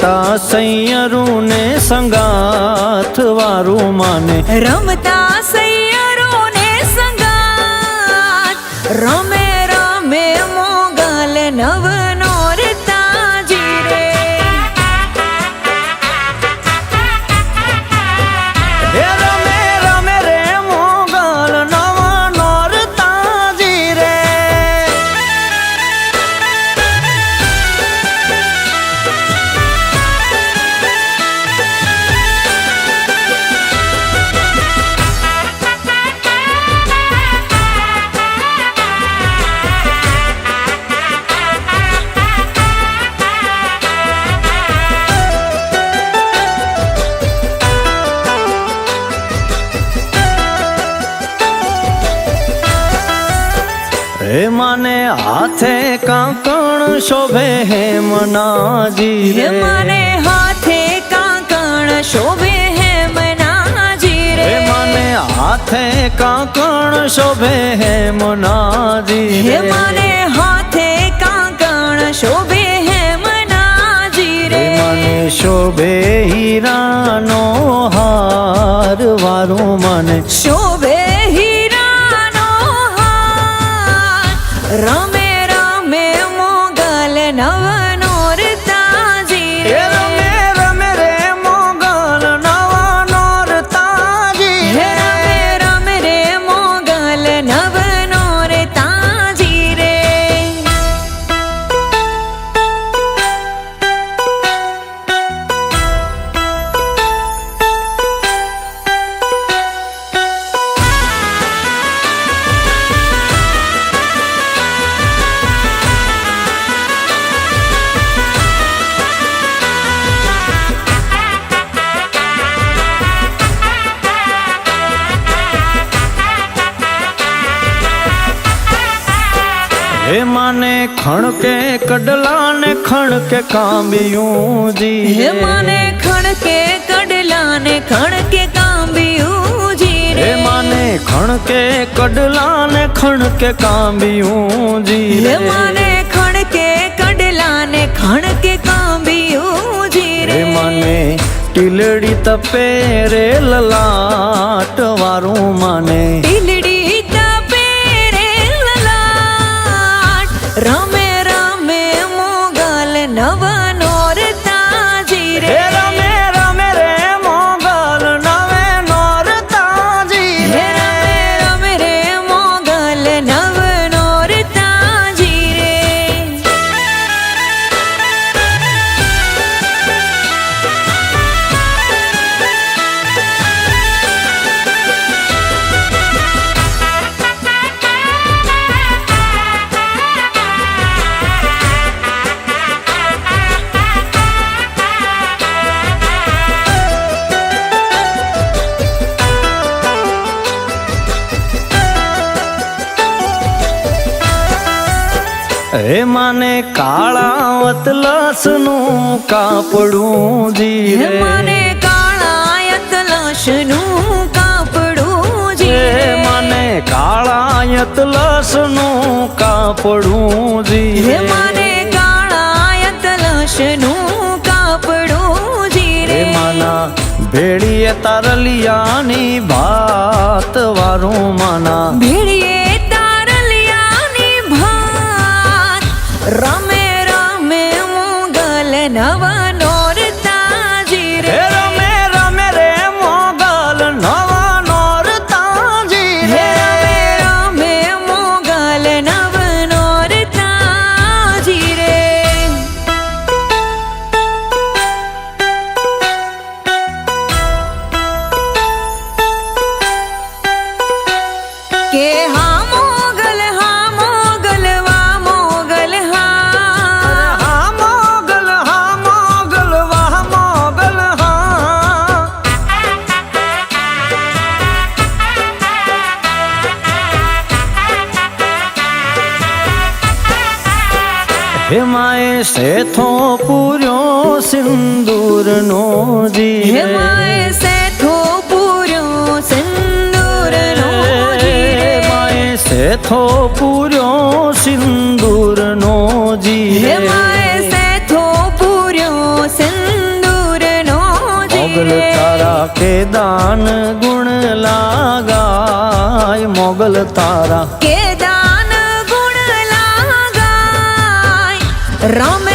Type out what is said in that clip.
રમતા સૈયરું ને સંગાથ વારું માને રમતા સૈયરો ને સંગાત રમે રમે મોગલ નવનો રતાજી રે હે રમે રમે રે મોગલ નવનો રતાજી રે હે માને હાથે કાંકણ શોભે હેમનાજી હે રે માને હાથે કાંકણ શોભે હેમનાજી રે હે માને હાથે કાંકણ શોભે હેમનાજી હે રે માને હાથે કાંકણ શોભે હેમનાજી હે રે માને શોભે હીરાનો હાર વારું મને શોભે હીરાનો હાર રમે રમે મોગલ નવનો રતાજી હે રે રમે રમે રે મોગલ નવનો રતાજી હે રે રમે રમે રે મોગલ નવનો રતાજી રે હે માને ખણકે કડલા ને ખણકે કાંબિયું જી હે રે. માને ખણકે કડલા ને ખણકે કાંબિયું જી રે હે માને ખણકે કડલા ને ખણકે કાંબિયું જી હે રે. માને ખણકે કડલા ને ખણકે કાંબિયું જી હે રે માને ટીલડી તપે રે લલાટ વારું માને ટીલડી તપે રે લલાટ રમે રમે મોગલ નવનો રતાજી હે રે રમે રમે રે મોગલ નવે નોરતાજી હે રે. રમે રમે રે મોગલ નવનો રતાજી રે હે માને કાળા વતલસ નું કાપડું જી હે રે. માને કાળા અતલસનું કાપડું જી હે રે માને કાળા વતલસ નું કાપડું જી હે રે. માને કાળા અતલસનું કાપડું જી હે રે માના ભેળીએ તારલિયાની ભાત વારું માના ભેળીએ તારલિયાની ભાત રમે રમે મોગલ નવનો રતાજી હે રે રમે રમે રે મોગલ નવા નોરતાજી હે રે. રમે રમે મોગલ નવનો રતાજી રે કે હા મોગલ વા મોગલ હા હા મોગલ વાહ મોગલ હા. હે માએ શેથો પૂર્યો સિંદૂરનો જી હે રે. માએ સેથો પૂર્યો સિંદૂરનો જી હે રે માએ શેથો પૂર્યો સિંદૂરનો જી હે રે. માએ સેથો પૂર્યો સિંદૂરનો તારા કે દાન ગુણ લાગાય મોગલ તારા કે દાન ગુણ લાગાય રામ